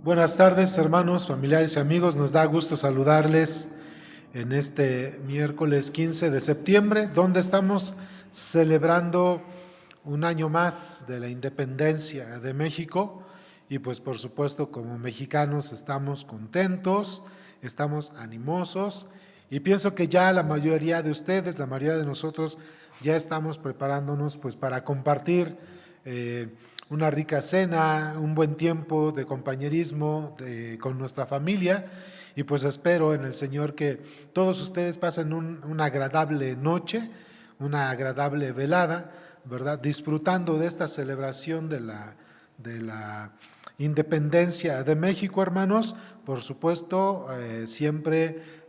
Buenas tardes, hermanos, familiares y amigos. Nos da gusto saludarles en este miércoles 15 de septiembre, donde estamos celebrando un año más de la independencia de México. Y pues por supuesto, como mexicanos estamos contentos, estamos animosos y pienso que ya la mayoría de ustedes, la mayoría de nosotros, ya estamos preparándonos pues para compartir una rica cena, un buen tiempo de compañerismo con nuestra familia. Y pues espero en el Señor que todos ustedes pasen una agradable noche, una agradable velada, ¿verdad? Disfrutando de esta celebración de la independencia de México, hermanos. Por supuesto, siempre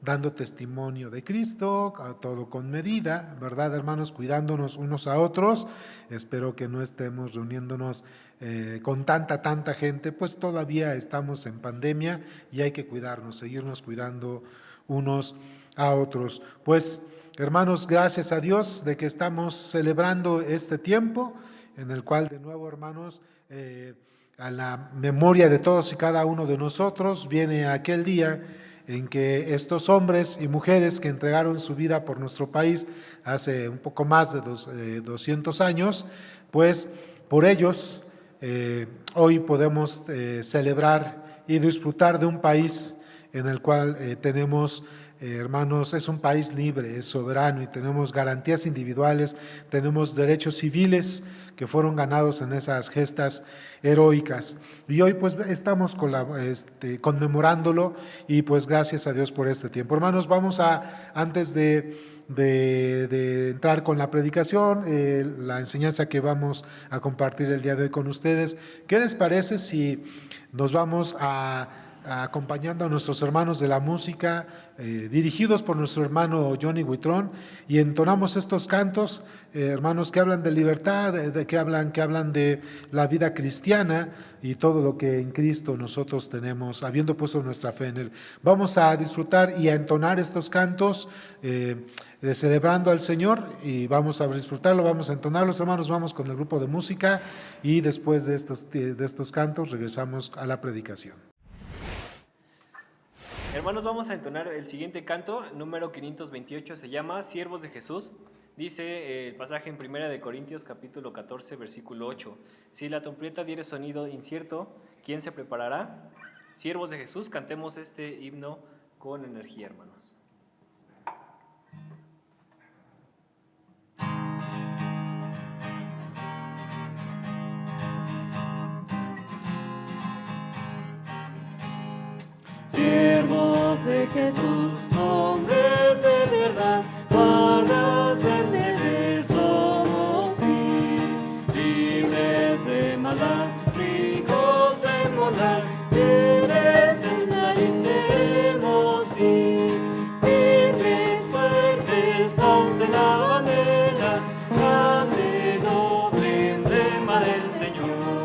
dando testimonio de Cristo, todo con medida, ¿verdad, hermanos? Cuidándonos unos a otros. Espero que no estemos reuniéndonos con tanta gente, pues todavía estamos en pandemia y hay que cuidarnos, seguirnos cuidando unos a otros. Pues, hermanos, gracias a Dios de que estamos celebrando este tiempo en el cual de nuevo, hermanos, a la memoria de todos y cada uno de nosotros viene aquel día en que estos hombres y mujeres que entregaron su vida por nuestro país hace un poco más de 200 años, pues por ellos hoy podemos celebrar y disfrutar de un país en el cual tenemos, hermanos, es un país libre, es soberano y tenemos garantías individuales, tenemos derechos civiles que fueron ganados en esas gestas heroicas. Y hoy pues estamos conmemorándolo y pues gracias a Dios por este tiempo. Hermanos, vamos antes de entrar con la predicación, la enseñanza que vamos a compartir el día de hoy con ustedes, ¿qué les parece si nos vamos acompañando a nuestros hermanos de la música, dirigidos por nuestro hermano Johnny Huitrón, y entonamos estos cantos, hermanos, que hablan de libertad, que hablan de la vida cristiana y todo lo que en Cristo nosotros tenemos, habiendo puesto nuestra fe en Él? Vamos a disfrutar y a entonar estos cantos celebrando al Señor, y vamos a disfrutarlo, vamos a entonarlos, hermanos. Vamos con el grupo de música y después de estos cantos regresamos a la predicación. Hermanos, vamos a entonar el siguiente canto, número 528, se llama Siervos de Jesús. Dice el pasaje en 1 Corintios capítulo 14, versículo 8. Si la trompeta diere sonido incierto, ¿quién se preparará? Siervos de Jesús, cantemos este himno con energía, hermanos. Siervos de Jesús, hombres de verdad, guardas del deber somos, sí, libres de maldad, ricos en bondad, fieles en la seremos, sí, firmes, fuertes, alcen la bandera, grande, noble, emblema del Señor,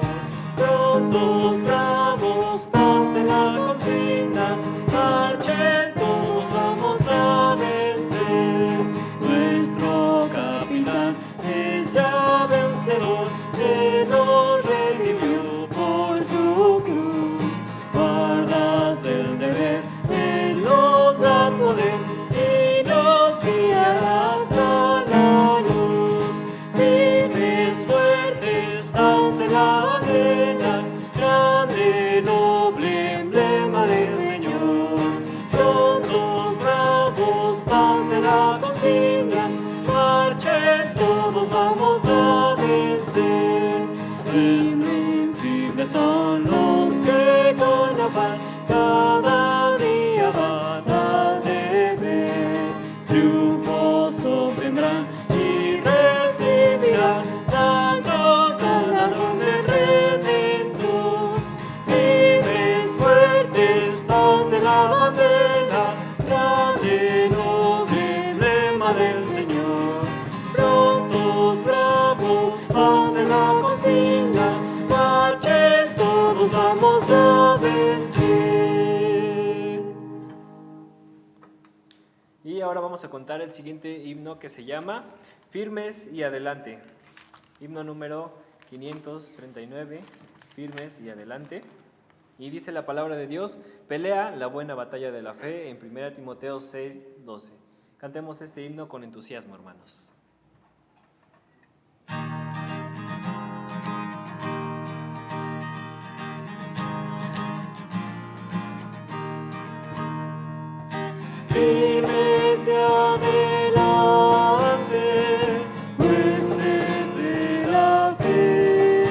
prontos, bravos, pasen la consigna, marchen, todos vamos a vencer. Nuestro capitán es ya vencedor, que nos redimió por su cruz. Guardas del deber, Él nos da poder y nos guiará hasta la luz. Firmes, fuertes, alcen la bandera, grande, noble, emblema del Señor. Prontos, bravos, pasen la consigna, marchen, todos vamos a vencer. Invencibles son los que con afán cada día van a deber. Triunfos obtendrán y recibirán la galardón del Redentor. Libres, fuertes, alcen la bandera, grande, noble, emblema del Señor. Prontos, bravos, pasen la consigna, marchen, todos vamos a vencer. Y ahora vamos a contar el siguiente himno que se llama Firmes y Adelante. Himno número 539, Firmes y Adelante. Y dice la palabra de Dios: pelea la buena batalla de la fe, en 1 Timoteo 6:12. Cantemos este himno con entusiasmo, hermanos. Firme hacia adelante, huestes de la fe,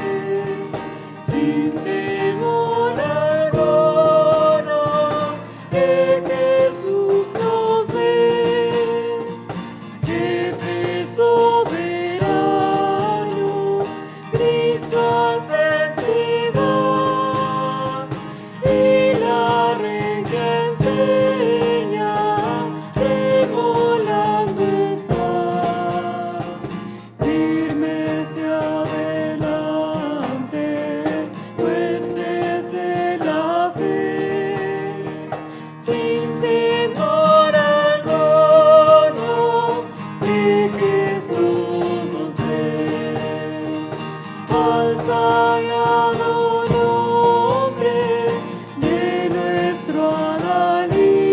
sin temor alguno, que Jesús nos dé, jefe soberano, Cristo al frente va, y la regia enseña. Volando está, firme hacia adelante, huestes de la fe, sin temor alguno, que Jesús nos dé, al sagrado nombre de nuestro Adalí.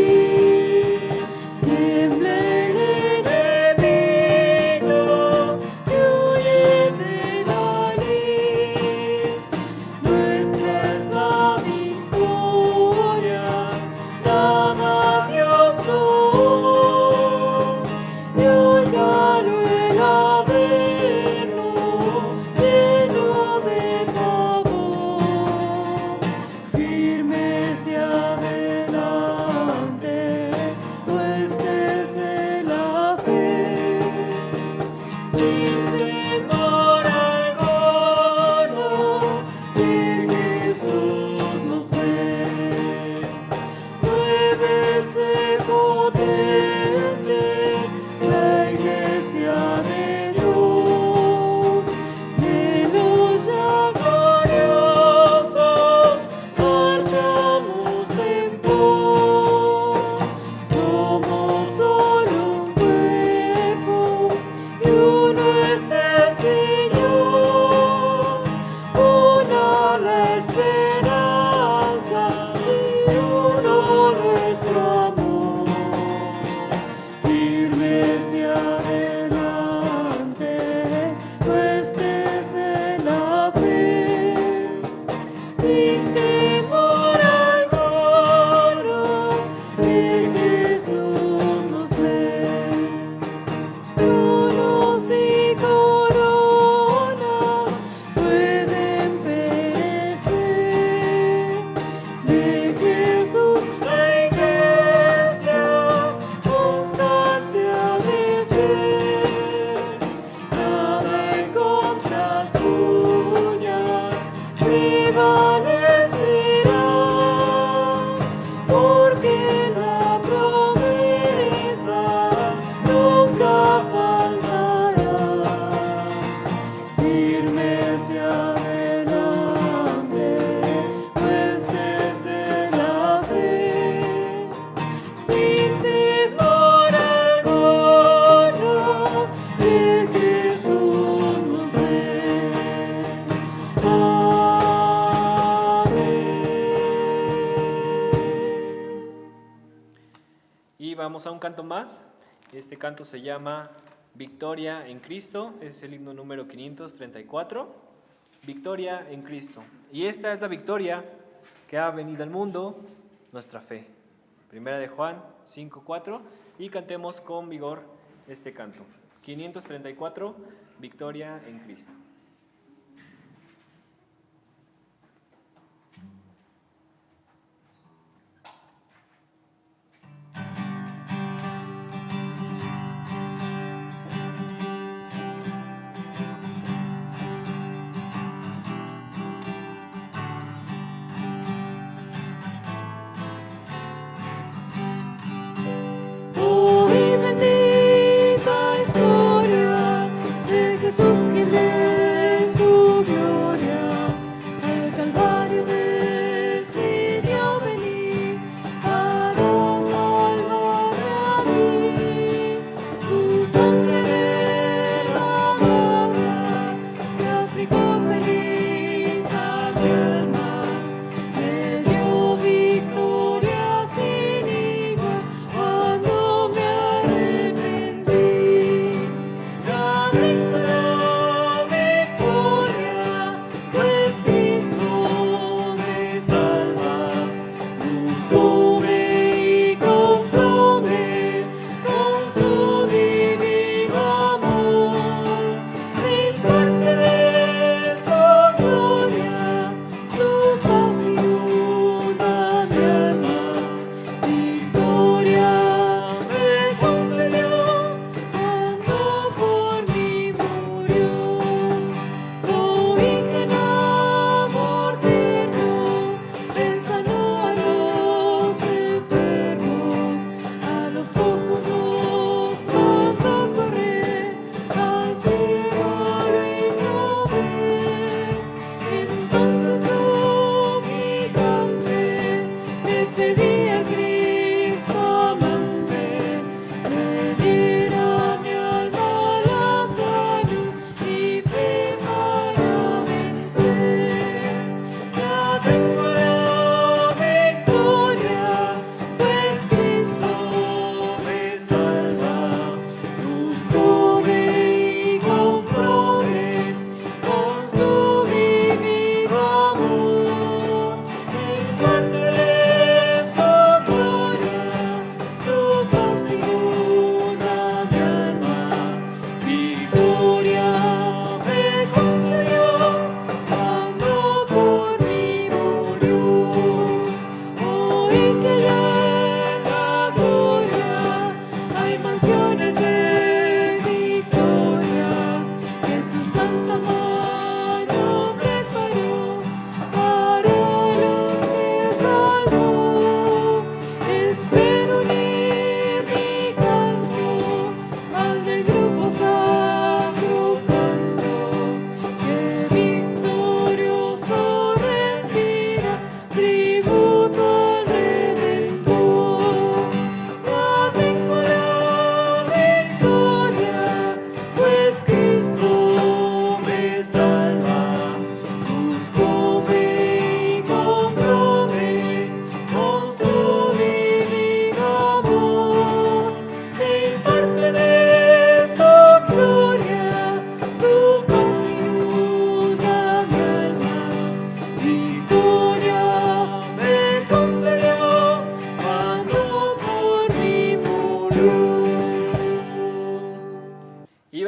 Vamos a un canto más. Este canto se llama Victoria en Cristo. Es el himno número 534. Victoria en Cristo. Y esta es la victoria que ha venido al mundo, nuestra fe. Primera de Juan 5:4. Y cantemos con vigor este canto. 534, Victoria en Cristo. Hoy bendita historia de Jesús que me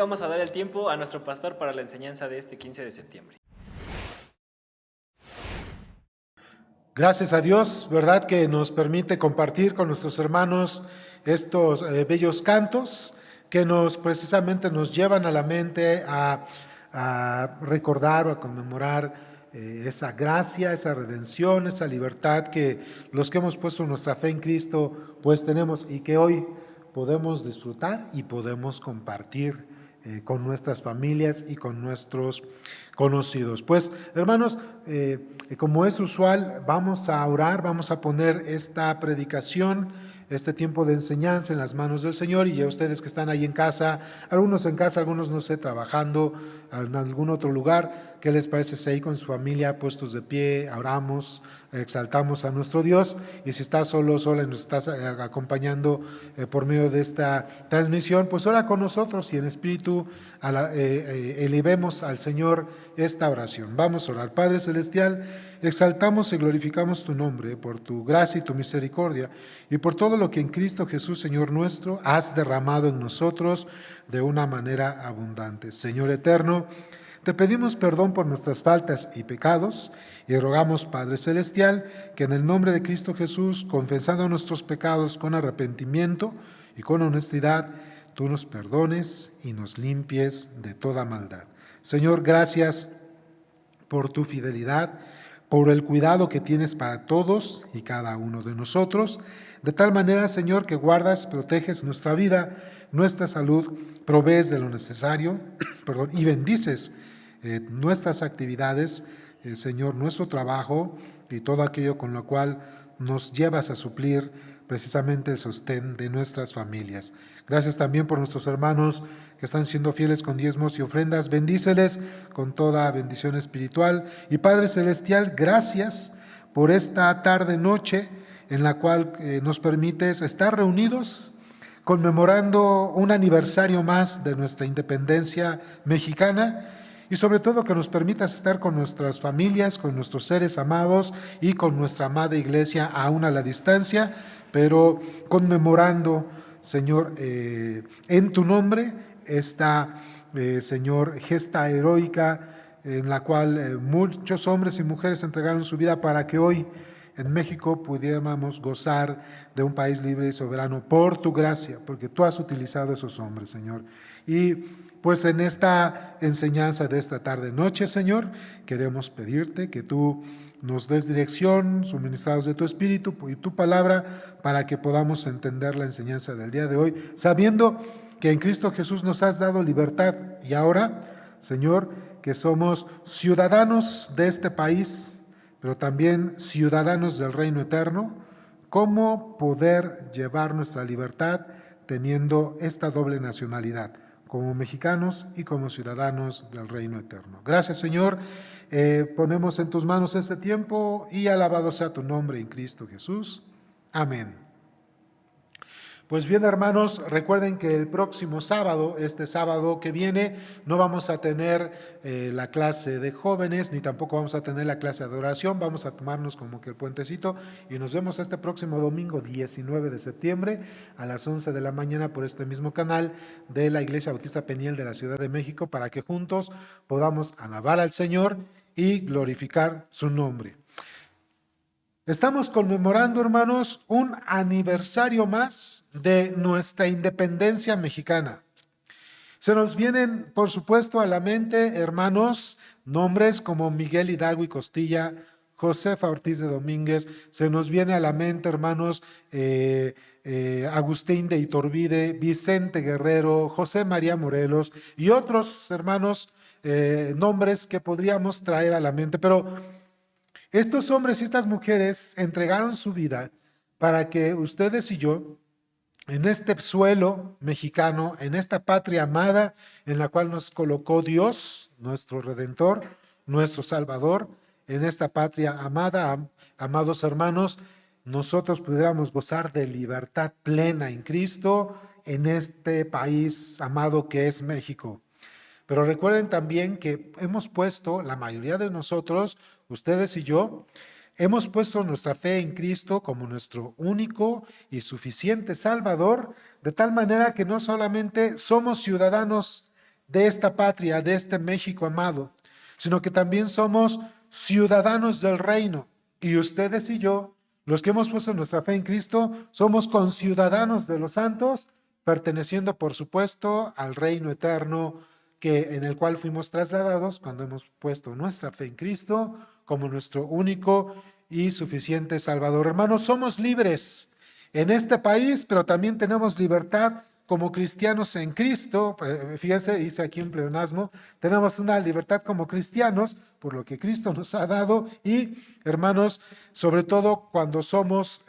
vamos a dar el tiempo a nuestro pastor para la enseñanza de este 15 de septiembre. Gracias a Dios, ¿verdad?, que nos permite compartir con nuestros hermanos estos bellos cantos que precisamente nos llevan a la mente a recordar o a conmemorar esa gracia, esa redención, esa libertad que los que hemos puesto nuestra fe en Cristo pues tenemos y que hoy podemos disfrutar y podemos compartir con nuestras familias y con nuestros conocidos. Pues, hermanos, como es usual, vamos a orar, vamos a poner esta predicación, este tiempo de enseñanza en las manos del Señor, y ya ustedes que están ahí en casa, algunos en casa, algunos no sé, trabajando en algún otro lugar, ¿qué les parece si ahí con su familia puestos de pie, oramos, exaltamos a nuestro Dios? Y si estás solo, sola y nos estás acompañando por medio de esta transmisión, pues ora con nosotros y en espíritu elevemos al Señor esta oración. Vamos a orar. Padre Celestial, exaltamos y glorificamos tu nombre por tu gracia y tu misericordia y por todo lo que en Cristo Jesús, Señor nuestro, has derramado en nosotros de una manera abundante. Señor eterno, te pedimos perdón por nuestras faltas y pecados y rogamos, Padre Celestial, que en el nombre de Cristo Jesús, confesando nuestros pecados con arrepentimiento y con honestidad, tú nos perdones y nos limpies de toda maldad. Señor, gracias por tu fidelidad, por el cuidado que tienes para todos y cada uno de nosotros, de tal manera, Señor, que guardas, proteges nuestra vida, nuestra salud, provees de lo necesario, y bendices nuestras actividades, Señor, nuestro trabajo y todo aquello con lo cual nos llevas a suplir precisamente el sostén de nuestras familias. Gracias también por nuestros hermanos que están siendo fieles con diezmos y ofrendas. Bendíceles con toda bendición espiritual. Y Padre Celestial, gracias por esta tarde-noche en la cual nos permites estar reunidos conmemorando un aniversario más de nuestra independencia mexicana y sobre todo que nos permitas estar con nuestras familias, con nuestros seres amados y con nuestra amada iglesia aún a la distancia, pero conmemorando, Señor, en tu nombre esta, Señor, gesta heroica en la cual muchos hombres y mujeres entregaron su vida para que hoy en México pudiéramos gozar de un país libre y soberano por tu gracia, porque tú has utilizado esos hombres, Señor. Y pues en esta enseñanza de esta tarde-noche, Señor, queremos pedirte que tú nos des dirección, suministrados de tu Espíritu y tu palabra, para que podamos entender la enseñanza del día de hoy, sabiendo que en Cristo Jesús nos has dado libertad. Y ahora, Señor, que somos ciudadanos de este país, pero también ciudadanos del reino eterno, ¿cómo poder llevar nuestra libertad teniendo esta doble nacionalidad, como mexicanos y como ciudadanos del reino eterno? Gracias, Señor. Ponemos en tus manos este tiempo y alabado sea tu nombre en Cristo Jesús. Amén. Pues bien, hermanos, recuerden que el próximo sábado, este sábado que viene, no vamos a tener la clase de jóvenes, ni tampoco vamos a tener la clase de oración, vamos a tomarnos como que el puentecito y nos vemos este próximo domingo 19 de septiembre a las 11 de la mañana por este mismo canal de la Iglesia Bautista Peniel de la Ciudad de México, para que juntos podamos alabar al Señor y glorificar su nombre. Estamos conmemorando, hermanos, un aniversario más de nuestra independencia mexicana. Se nos vienen, por supuesto, a la mente, hermanos, nombres como Miguel Hidalgo y Costilla, Josefa Ortiz de Domínguez. Se nos viene a la mente, hermanos, Agustín de Iturbide, Vicente Guerrero, José María Morelos y otros, hermanos, nombres que podríamos traer a la mente, pero estos hombres y estas mujeres entregaron su vida para que ustedes y yo, en este suelo mexicano, en esta patria amada en la cual nos colocó Dios, nuestro Redentor, nuestro Salvador, en esta patria amada, amados hermanos, nosotros pudiéramos gozar de libertad plena en Cristo, en este país amado que es México. Pero recuerden también que hemos puesto, la mayoría de nosotros, ustedes y yo, hemos puesto nuestra fe en Cristo como nuestro único y suficiente Salvador, de tal manera que no solamente somos ciudadanos de esta patria, de este México amado, sino que también somos ciudadanos del reino. Y ustedes y yo, los que hemos puesto nuestra fe en Cristo, somos conciudadanos de los santos, perteneciendo, por supuesto, al reino eterno en el cual fuimos trasladados cuando hemos puesto nuestra fe en Cristo como nuestro único y suficiente Salvador. Hermanos, somos libres en este país, pero también tenemos libertad como cristianos en Cristo. Fíjense, dice aquí en pleonasmo, tenemos una libertad como cristianos por lo que Cristo nos ha dado y, hermanos, sobre todo cuando somos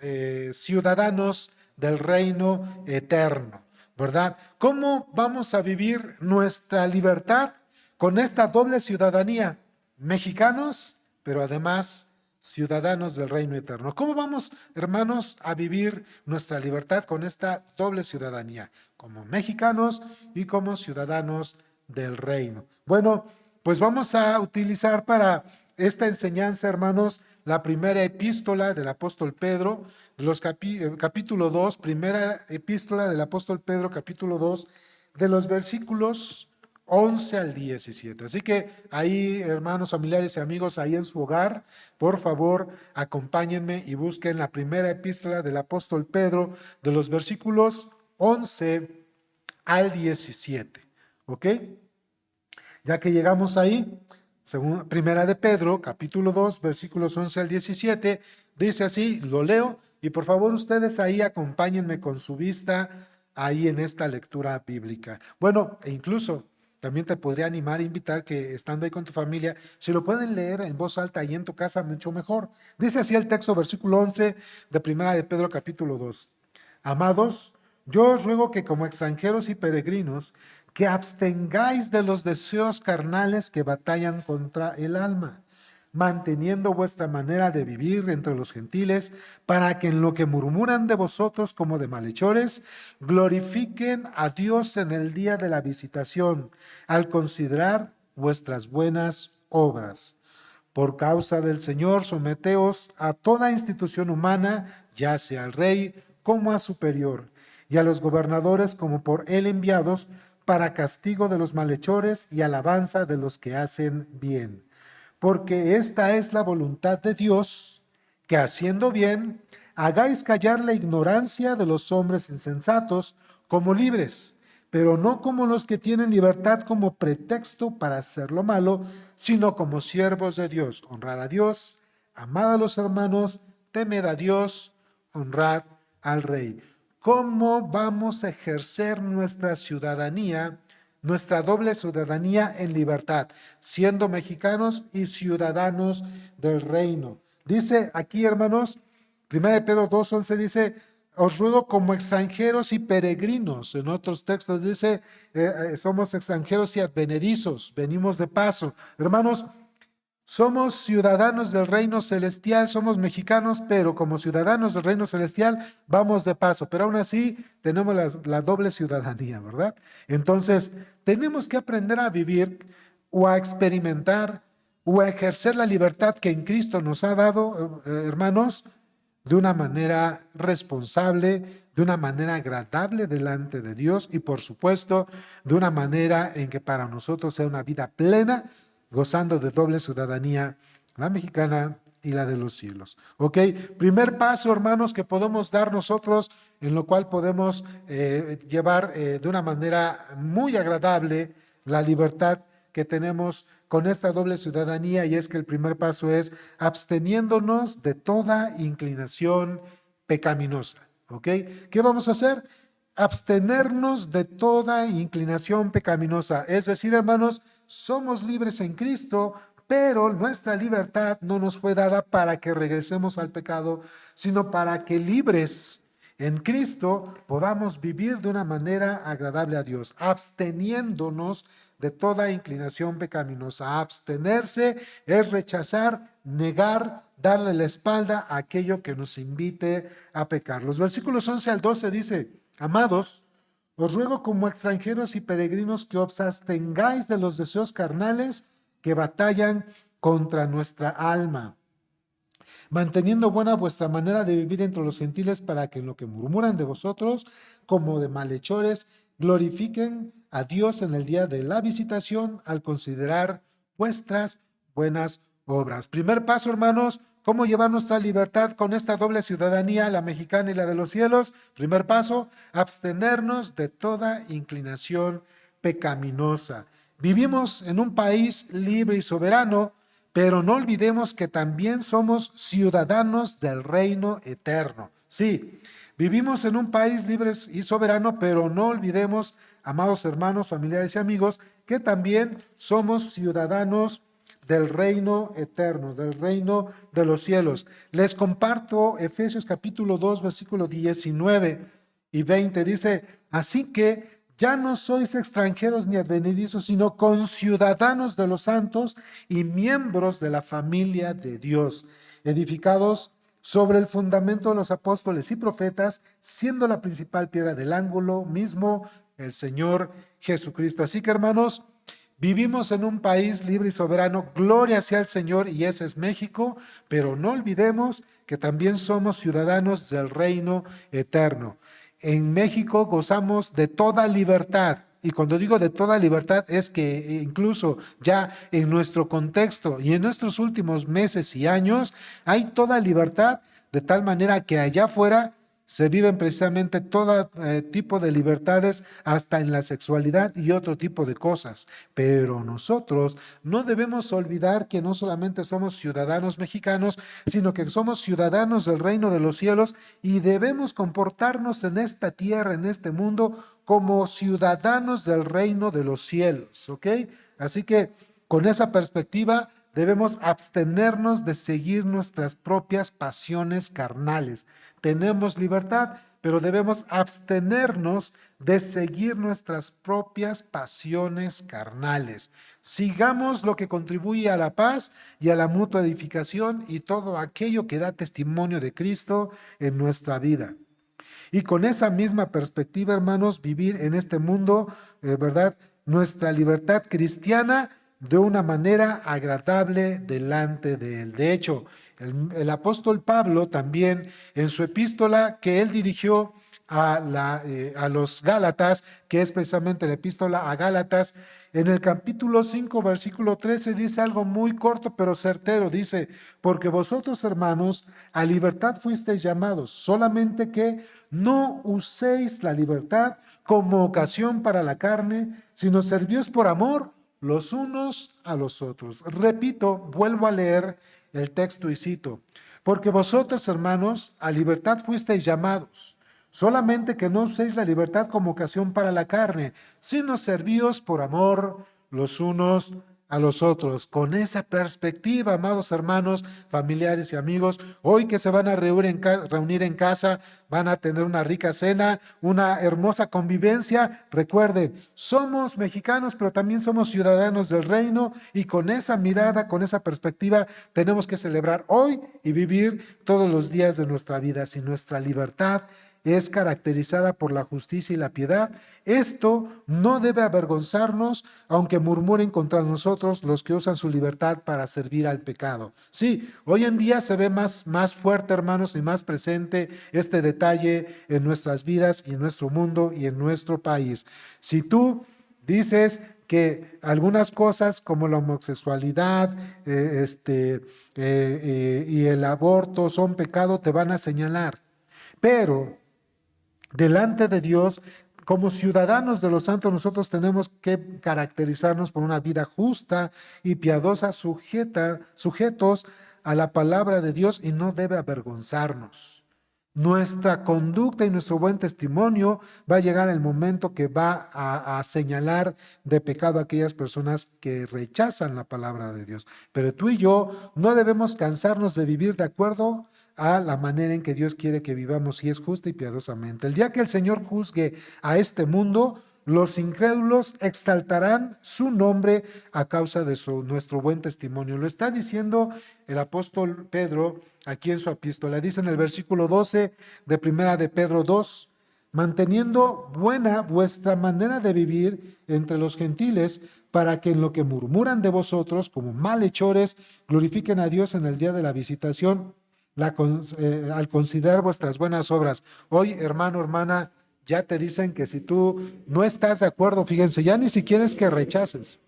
ciudadanos del reino eterno, ¿verdad? ¿Cómo vamos a vivir nuestra libertad con esta doble ciudadanía? Mexicanos, pero además ciudadanos del reino eterno. ¿Cómo vamos, hermanos, a vivir nuestra libertad con esta doble ciudadanía? Como mexicanos y como ciudadanos del reino. Bueno, pues vamos a utilizar para esta enseñanza, hermanos, la primera epístola del apóstol Pedro, capítulo 2, primera epístola del apóstol Pedro, capítulo 2, de los versículos 11 al 17. Así que ahí, hermanos, familiares y amigos, ahí en su hogar, por favor, acompáñenme y busquen la primera epístola del apóstol Pedro, de los versículos 11 al 17. ¿Ok? Ya que llegamos ahí, según primera de Pedro, capítulo 2, versículos 11 al 17, dice así, lo leo, y por favor ustedes ahí acompáñenme con su vista ahí en esta lectura bíblica. Bueno, e incluso también te podría animar e invitar que estando ahí con tu familia, si lo pueden leer en voz alta ahí en tu casa, mucho mejor. Dice así el texto, versículo 11 de primera de Pedro, capítulo 2. Amados, yo os ruego que como extranjeros y peregrinos, que abstengáis de los deseos carnales que batallan contra el alma. manteniendo vuestra manera de vivir entre los gentiles, para que en lo que murmuran de vosotros como de malhechores, glorifiquen a Dios en el día de la visitación, al considerar vuestras buenas obras. Por causa del Señor, someteos a toda institución humana, ya sea al rey como a superior, y a los gobernadores como por él enviados, para castigo de los malhechores y alabanza de los que hacen bien. Porque esta es la voluntad de Dios, que haciendo bien, hagáis callar la ignorancia de los hombres insensatos como libres, pero no como los que tienen libertad como pretexto para hacer lo malo, sino como siervos de Dios. Honrad a Dios, amad a los hermanos, temed a Dios, honrad al Rey. ¿Cómo vamos a ejercer nuestra ciudadanía, nuestra doble ciudadanía en libertad, siendo mexicanos y ciudadanos del reino? Dice aquí, hermanos, 1 Pedro 2:11 dice, os ruego como extranjeros y peregrinos. En otros textos dice, somos extranjeros y advenedizos, venimos de paso. Hermanos, somos ciudadanos del reino celestial, somos mexicanos, pero como ciudadanos del reino celestial vamos de paso, pero aún así tenemos la doble ciudadanía, ¿verdad? Entonces, tenemos que aprender a vivir o a experimentar o a ejercer la libertad que en Cristo nos ha dado, hermanos, de una manera responsable, de una manera agradable delante de Dios y, por supuesto, de una manera en que para nosotros sea una vida plena, gozando de doble ciudadanía, la mexicana y la de los cielos. ¿Ok? Primer paso, hermanos, que podemos dar nosotros, en lo cual podemos llevar de una manera muy agradable la libertad que tenemos con esta doble ciudadanía, y es que el primer paso es absteniéndonos de toda inclinación pecaminosa. ¿Ok? ¿Qué vamos a hacer? Abstenernos de toda inclinación pecaminosa. Es decir, hermanos, somos libres en Cristo, pero nuestra libertad no nos fue dada para que regresemos al pecado, sino para que libres en Cristo podamos vivir de una manera agradable a Dios, absteniéndonos de toda inclinación pecaminosa. Abstenerse es rechazar, negar, darle la espalda a aquello que nos invite a pecar. Los versículos 11 al 12 dice, amados, os ruego como extranjeros y peregrinos que os abstengáis de los deseos carnales que batallan contra nuestra alma, manteniendo buena vuestra manera de vivir entre los gentiles, para que en lo que murmuran de vosotros, como de malhechores, glorifiquen a Dios en el día de la visitación, al considerar vuestras buenas obras. Primer paso, hermanos, ¿cómo llevar nuestra libertad con esta doble ciudadanía, la mexicana y la de los cielos? Primer paso, abstenernos de toda inclinación pecaminosa. Vivimos en un país libre y soberano, pero no olvidemos que también somos ciudadanos del reino eterno. Sí, vivimos en un país libre y soberano, pero no olvidemos, amados hermanos, familiares y amigos, que también somos ciudadanos del reino eterno, del reino de los cielos. Les comparto Efesios capítulo 2, versículo 19 y 20. Dice, así que ya no sois extranjeros ni advenedizos, sino conciudadanos de los santos y miembros de la familia de Dios, edificados sobre el fundamento de los apóstoles y profetas, siendo la principal piedra del ángulo mismo el Señor Jesucristo. Así que, hermanos, vivimos en un país libre y soberano, gloria sea al Señor, y ese es México, pero no olvidemos que también somos ciudadanos del reino eterno. En México gozamos de toda libertad, y cuando digo de toda libertad es que incluso ya en nuestro contexto y en nuestros últimos meses y años hay toda libertad, de tal manera que allá afuera se viven precisamente todo tipo de libertades, hasta en la sexualidad y otro tipo de cosas. Pero nosotros no debemos olvidar que no solamente somos ciudadanos mexicanos, sino que somos ciudadanos del reino de los cielos, y debemos comportarnos en esta tierra, en este mundo, como ciudadanos del reino de los cielos, ¿ok? Así que con esa perspectiva debemos abstenernos de seguir nuestras propias pasiones carnales. Tenemos libertad, pero debemos abstenernos de seguir nuestras propias pasiones carnales. Sigamos lo que contribuye a la paz y a la mutua edificación y todo aquello que da testimonio de Cristo en nuestra vida. Y con esa misma perspectiva, hermanos, vivir en este mundo, ¿verdad? Nuestra libertad cristiana de una manera agradable delante de Él. De hecho, el apóstol Pablo también en su epístola que él dirigió a los Gálatas, que es precisamente la epístola a Gálatas, en el capítulo 5, versículo 13, dice algo muy corto pero certero. Dice, porque vosotros, hermanos, a libertad fuisteis llamados, solamente que no uséis la libertad como ocasión para la carne, sino servíos por amor los unos a los otros. Repito, vuelvo a leer el texto y cito, porque vosotros, hermanos, a libertad fuisteis llamados, solamente que no uséis la libertad como ocasión para la carne, sino servíos por amor los unos a los otros. Con esa perspectiva, amados hermanos, familiares y amigos, hoy que se van a reunir en casa, van a tener una rica cena, una hermosa convivencia. Recuerden, somos mexicanos, pero también somos ciudadanos del reino, y con esa mirada, con esa perspectiva, tenemos que celebrar hoy y vivir todos los días de nuestra vida. Si nuestra libertad es caracterizada por la justicia y la piedad, esto no debe avergonzarnos, aunque murmuren contra nosotros los que usan su libertad para servir al pecado. Sí, hoy en día se ve más fuerte, hermanos, y más presente este detalle en nuestras vidas y en nuestro mundo y en nuestro país. Si tú dices que algunas cosas como la homosexualidad y el aborto son pecado, te van a señalar. Pero delante de Dios, como ciudadanos de los santos, nosotros tenemos que caracterizarnos por una vida justa y piadosa, sujetos a la palabra de Dios, y no debe avergonzarnos. Nuestra conducta y nuestro buen testimonio va a llegar el momento que va a señalar de pecado a aquellas personas que rechazan la palabra de Dios. Pero tú y yo no debemos cansarnos de vivir de acuerdo a la manera en que Dios quiere que vivamos, y es justa y piadosamente. El día que el Señor juzgue a este mundo, los incrédulos exaltarán su nombre a causa de nuestro buen testimonio. Lo está diciendo el apóstol Pedro aquí en su epístola. Dice en el versículo 12 de primera de Pedro 2, manteniendo buena vuestra manera de vivir entre los gentiles, para que en lo que murmuran de vosotros como malhechores glorifiquen a Dios en el día de la visitación, al considerar vuestras buenas obras. Hoy, hermano, hermana, ya te dicen que si tú no estás de acuerdo, fíjense, ya ni siquiera es que rechaces.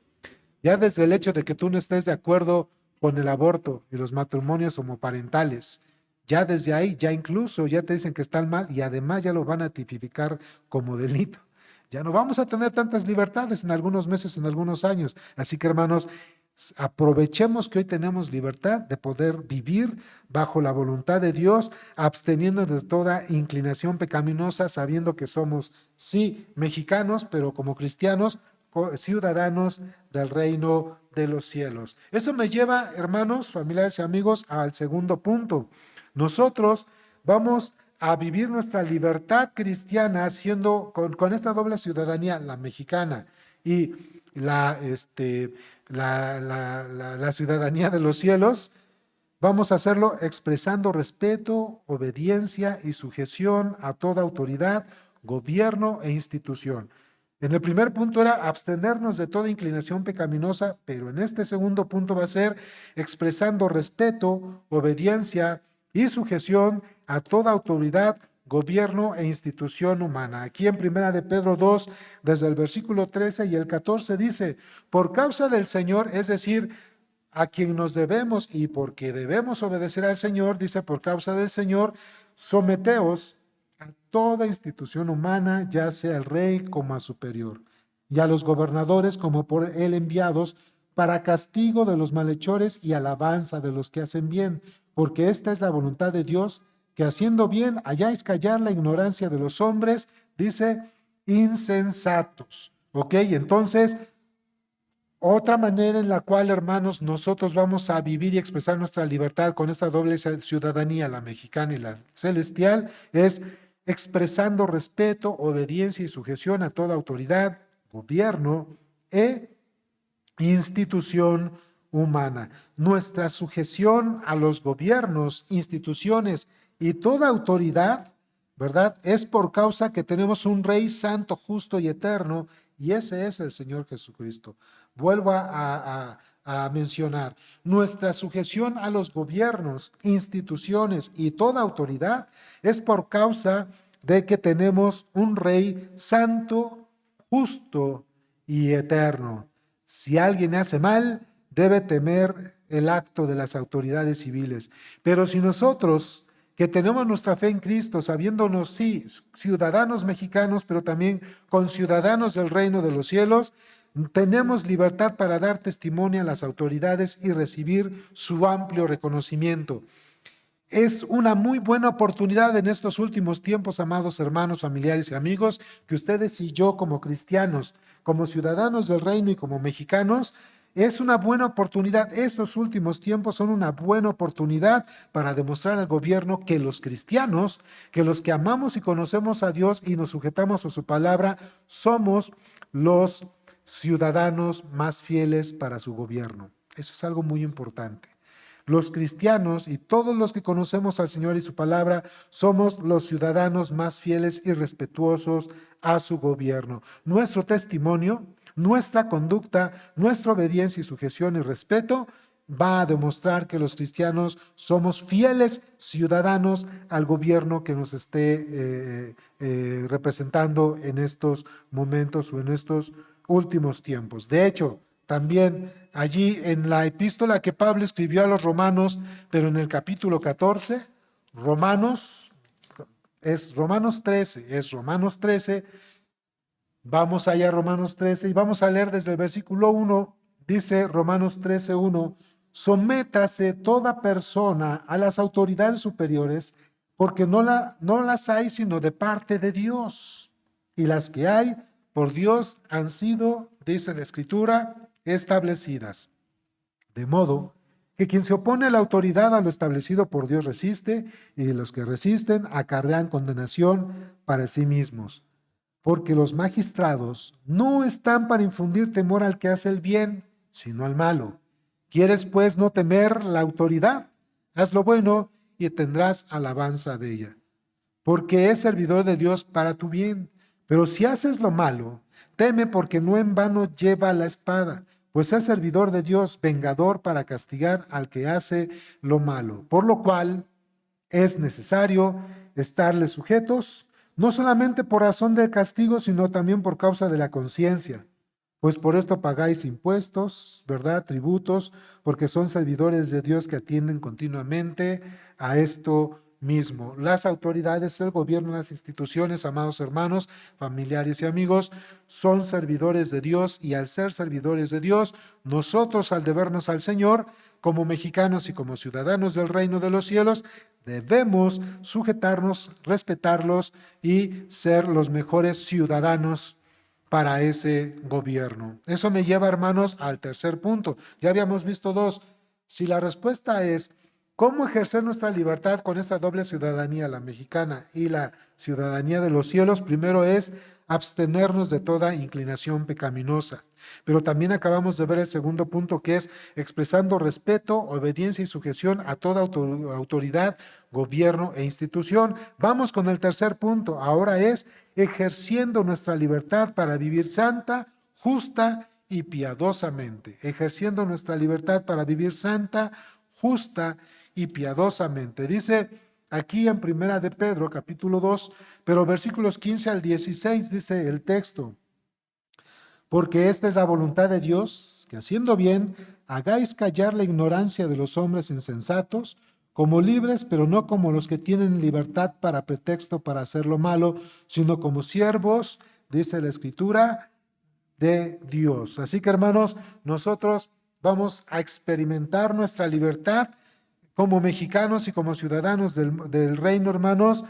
Ya desde el hecho de que tú no estés de acuerdo con el aborto y los matrimonios homoparentales, ya desde ahí, ya incluso ya te dicen que están mal, y además ya lo van a tipificar como delito. Ya no vamos a tener tantas libertades en algunos meses, en algunos años. Así que, hermanos, aprovechemos que hoy tenemos libertad de poder vivir bajo la voluntad de Dios, absteniéndonos de toda inclinación pecaminosa, sabiendo que somos, sí, mexicanos, pero como cristianos, ciudadanos del reino de los cielos. Eso me lleva, hermanos, familiares y amigos, al segundo punto. Nosotros vamos a vivir nuestra libertad cristiana siendo con esta doble ciudadanía, la mexicana y la ciudadanía de los cielos. Vamos a hacerlo expresando respeto, obediencia y sujeción a toda autoridad, gobierno e institución. En el primer punto era abstenernos de toda inclinación pecaminosa, pero en este segundo punto va a ser expresando respeto, obediencia y sujeción a toda autoridad, gobierno e institución humana. Aquí en Primera de Pedro 2, desde el versículo 13 y el 14 dice, por causa del Señor, es decir, a quien nos debemos y porque debemos obedecer al Señor, dice, por causa del Señor, someteos a toda institución humana, ya sea el rey como a superior, y a los gobernadores como por él enviados, para castigo de los malhechores y alabanza de los que hacen bien, porque esta es la voluntad de Dios, que haciendo bien hayáis callar la ignorancia de los hombres, dice, insensatos. ¿Ok? Entonces, otra manera en la cual, hermanos, nosotros vamos a vivir y expresar nuestra libertad con esta doble ciudadanía, la mexicana y la celestial, es expresando respeto, obediencia y sujeción a toda autoridad, gobierno e institución humana. Nuestra sujeción a los gobiernos, instituciones y toda autoridad, ¿verdad? Es por causa que tenemos un Rey santo, justo y eterno, y ese es el Señor Jesucristo. Vuelvo a mencionar, nuestra sujeción a los gobiernos, instituciones y toda autoridad es por causa de que tenemos un Rey santo, justo y eterno. Si alguien hace mal, debe temer el acto de las autoridades civiles. Pero si nosotros, que tenemos nuestra fe en Cristo, sabiéndonos, sí, ciudadanos mexicanos, pero también conciudadanos del reino de los cielos, tenemos libertad para dar testimonio a las autoridades y recibir su amplio reconocimiento. Es una muy buena oportunidad en estos últimos tiempos, amados hermanos, familiares y amigos, que ustedes y yo como cristianos, como ciudadanos del reino y como mexicanos, es una buena oportunidad. Estos últimos tiempos son una buena oportunidad para demostrar al gobierno que los cristianos, que los que amamos y conocemos a Dios y nos sujetamos a su palabra, somos los ciudadanos más fieles para su gobierno. Eso es algo muy importante. Los cristianos y todos los que conocemos al Señor y su palabra somos los ciudadanos más fieles y respetuosos a su gobierno. Nuestro testimonio, nuestra conducta, nuestra obediencia y sujeción y respeto va a demostrar que los cristianos somos fieles ciudadanos al gobierno que nos esté representando en estos momentos o en estos últimos tiempos. De hecho, también allí en la epístola que Pablo escribió a los romanos, pero en el capítulo 14, Romanos 13, vamos allá a Romanos 13 y vamos a leer desde el versículo 1, dice Romanos 13:1, sométase toda persona a las autoridades superiores, porque no las hay sino de parte de Dios, y las que hay por Dios han sido, dice la Escritura, establecidas. De modo que quien se opone a la autoridad a lo establecido por Dios resiste, y los que resisten acarrean condenación para sí mismos. Porque los magistrados no están para infundir temor al que hace el bien, sino al malo. ¿Quieres pues no temer la autoridad? Haz lo bueno y tendrás alabanza de ella, porque es servidor de Dios para tu bien. Pero si haces lo malo, teme, porque no en vano lleva la espada, pues es servidor de Dios, vengador para castigar al que hace lo malo. Por lo cual es necesario estarles sujetos, no solamente por razón del castigo, sino también por causa de la conciencia. Pues por esto pagáis impuestos, ¿verdad? Tributos, porque son servidores de Dios que atienden continuamente a esto mismo. Las autoridades, el gobierno, las instituciones, amados hermanos, familiares y amigos, son servidores de Dios, y al ser servidores de Dios, nosotros, al debernos al Señor, como mexicanos y como ciudadanos del reino de los cielos, debemos sujetarnos, respetarlos y ser los mejores ciudadanos para ese gobierno. Eso me lleva, hermanos, al tercer punto. Ya habíamos visto dos. Si la respuesta es ¿cómo ejercer nuestra libertad con esta doble ciudadanía, la mexicana y la ciudadanía de los cielos? Primero es abstenernos de toda inclinación pecaminosa. Pero también acabamos de ver el segundo punto, que es expresando respeto, obediencia y sujeción a toda autoridad, gobierno e institución. Vamos con el tercer punto. Ahora es ejerciendo nuestra libertad para vivir santa, justa y piadosamente. Ejerciendo nuestra libertad para vivir santa, justa y piadosamente. Dice aquí en Primera de Pedro, capítulo 2, pero versículos 15 al 16, dice el texto: porque esta es la voluntad de Dios, que haciendo bien, hagáis callar la ignorancia de los hombres insensatos, como libres, pero no como los que tienen libertad para pretexto para hacer lo malo, sino como siervos, dice la Escritura, de Dios. Así que, hermanos, nosotros vamos a experimentar nuestra libertad como mexicanos y como ciudadanos del reino, hermanos,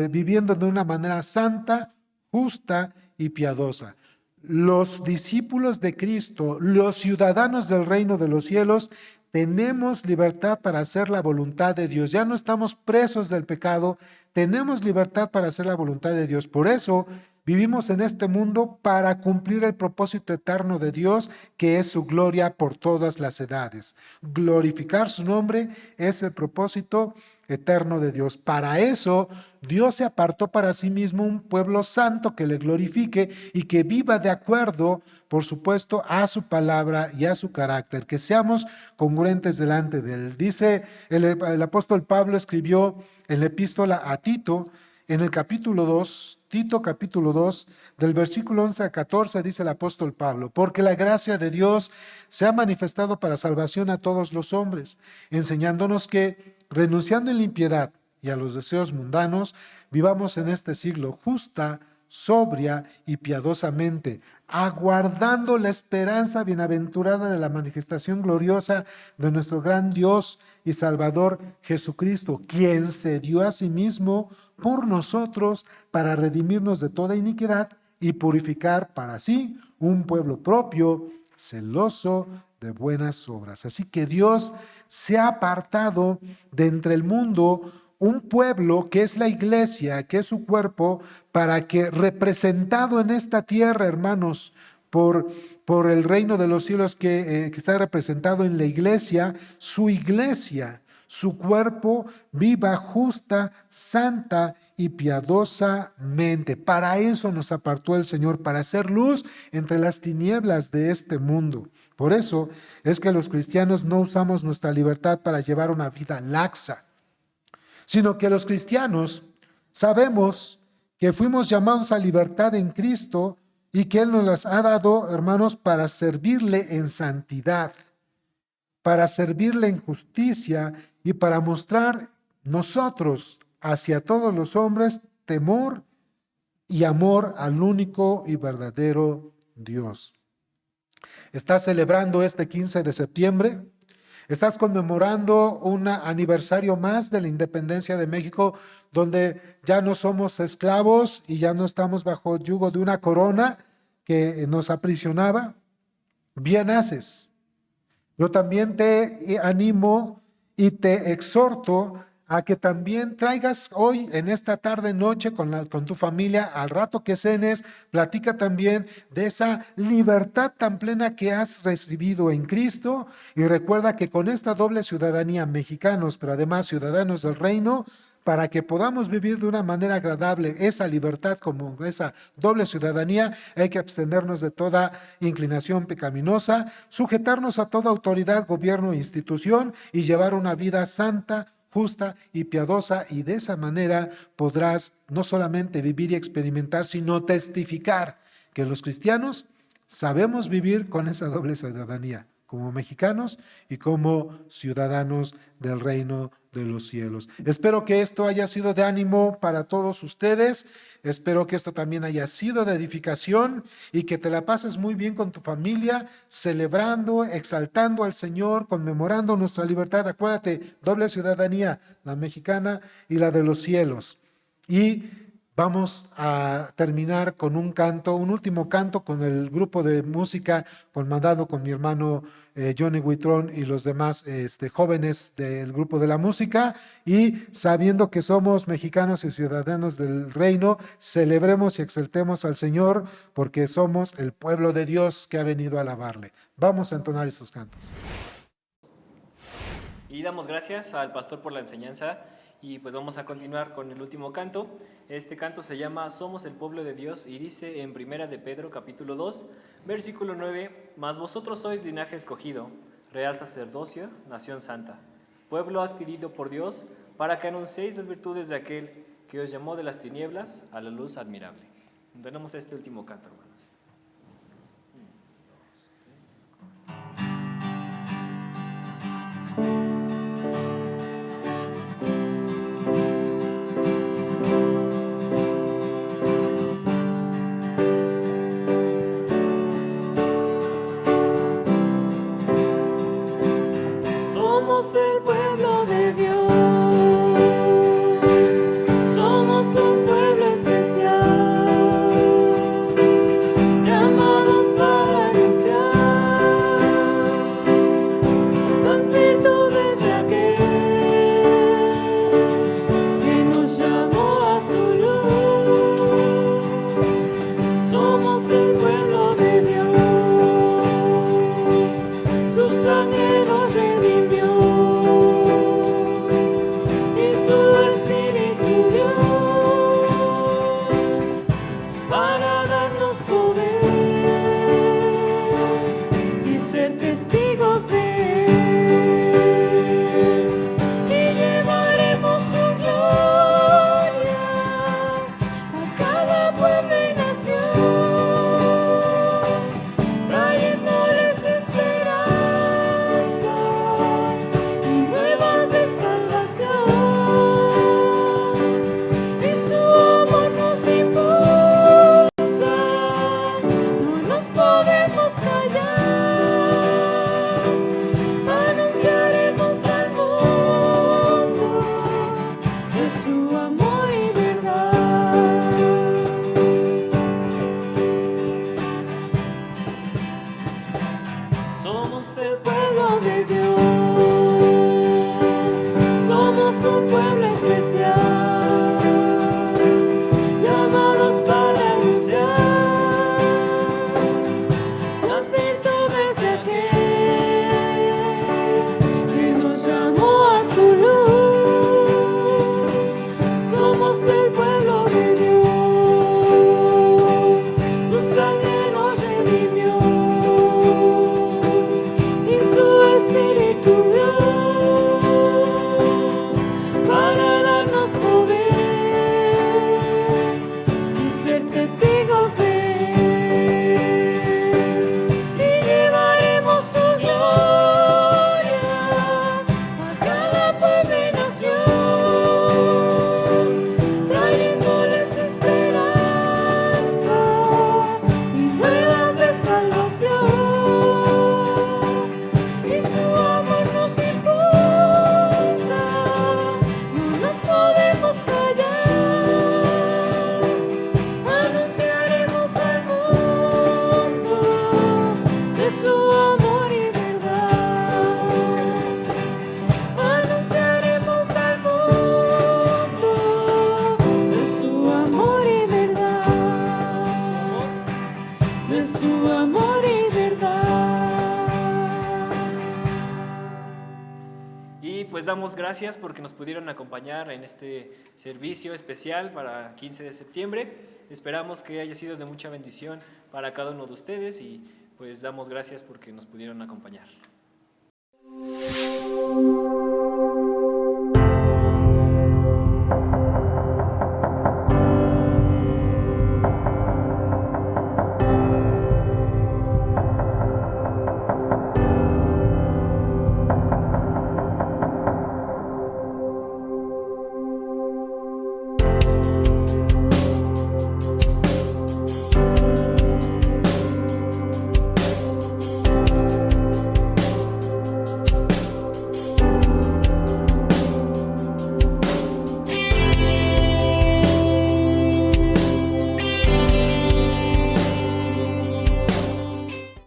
viviendo de una manera santa, justa y piadosa. Los discípulos de Cristo, los ciudadanos del reino de los cielos, tenemos libertad para hacer la voluntad de Dios. Ya no estamos presos del pecado, tenemos libertad para hacer la voluntad de Dios. Por eso vivimos en este mundo para cumplir el propósito eterno de Dios, que es su gloria por todas las edades. Glorificar su nombre es el propósito eterno de Dios. Para eso, Dios se apartó para sí mismo un pueblo santo que le glorifique y que viva de acuerdo, por supuesto, a su palabra y a su carácter, que seamos congruentes delante de él. Dice el apóstol Pablo, escribió en la epístola a Tito, en el capítulo 2, Tito capítulo 2, del versículo 11 a 14, dice el apóstol Pablo: porque la gracia de Dios se ha manifestado para salvación a todos los hombres, enseñándonos que, renunciando a la impiedad y a los deseos mundanos, vivamos en este siglo justa, sobria y piadosamente, aguardando la esperanza bienaventurada de la manifestación gloriosa de nuestro gran Dios y Salvador Jesucristo, quien se dio a sí mismo por nosotros para redimirnos de toda iniquidad y purificar para sí un pueblo propio, celoso de buenas obras. Así que Dios se ha apartado de entre el mundo un pueblo que es la iglesia, que es su cuerpo, para que, representado en esta tierra, hermanos, por el reino de los cielos que está representado en la iglesia, su cuerpo viva justa, santa y piadosamente. Para eso nos apartó el Señor, para hacer luz entre las tinieblas de este mundo. Por eso es que los cristianos no usamos nuestra libertad para llevar una vida laxa, sino que los cristianos sabemos que fuimos llamados a libertad en Cristo y que Él nos las ha dado, hermanos, para servirle en santidad, para servirle en justicia y para mostrar nosotros hacia todos los hombres temor y amor al único y verdadero Dios. ¿Estás celebrando este 15 de septiembre? Estás conmemorando un aniversario más de la independencia de México, donde ya no somos esclavos y ya no estamos bajo yugo de una corona que nos aprisionaba. Bien haces. Yo también te animo y te exhorto a que también traigas hoy, en esta tarde, noche, con tu familia, al rato que cenes, platica también de esa libertad tan plena que has recibido en Cristo, y recuerda que con esta doble ciudadanía, mexicanos, pero además ciudadanos del reino, para que podamos vivir de una manera agradable esa libertad como esa doble ciudadanía, hay que abstenernos de toda inclinación pecaminosa, sujetarnos a toda autoridad, gobierno e institución y llevar una vida santa, justa y piadosa, y de esa manera podrás no solamente vivir y experimentar, sino testificar que los cristianos sabemos vivir con esa doble ciudadanía, como mexicanos y como ciudadanos del reino de los cielos. Espero que esto haya sido de ánimo para todos ustedes. Espero que esto también haya sido de edificación y que te la pases muy bien con tu familia, celebrando, exaltando al Señor, conmemorando nuestra libertad. Acuérdate, doble ciudadanía, la mexicana y la de los cielos. Y vamos a terminar con un canto, un último canto con el grupo de música comandado con mi hermano Johnny Huitrón y los demás jóvenes del grupo de la música, y sabiendo que somos mexicanos y ciudadanos del reino, celebremos y exaltemos al Señor porque somos el pueblo de Dios que ha venido a alabarle. Vamos a entonar estos cantos. Y damos gracias al pastor por la enseñanza. Y pues vamos a continuar con el último canto. Este canto se llama Somos el pueblo de Dios y dice en Primera de Pedro capítulo 2, versículo 9: Mas vosotros sois linaje escogido, real sacerdocio, nación santa, pueblo adquirido por Dios, para que anunciéis las virtudes de aquel que os llamó de las tinieblas a la luz admirable. Tenemos este último canto, hermanos. Somos el pueblo de Dios, somos un pueblo especial. Somos el pueblo de Dios, somos un pueblo especial, llamados para anunciar las virtudes de aquel que nos llamó a su luz. Somos el pueblo de Dios, su sangre nos redimió y su espíritu dio para darnos poder y ser testigos de él. Y llevaremos su gloria a cada pueblo y nación, trayéndoles esperanza y nuevas de salvación. Y su amor nos impulsa, no nos podemos callar. Anunciaremos al mundo de su amor y verdad. Anunciaremos al mundo de su amor y verdad. De su amor y verdad. Y pues damos gracias porque nos pudieron acompañar en este servicio especial para 15 de septiembre. Esperamos que haya sido de mucha bendición para cada uno de ustedes y pues damos gracias porque nos pudieron acompañar.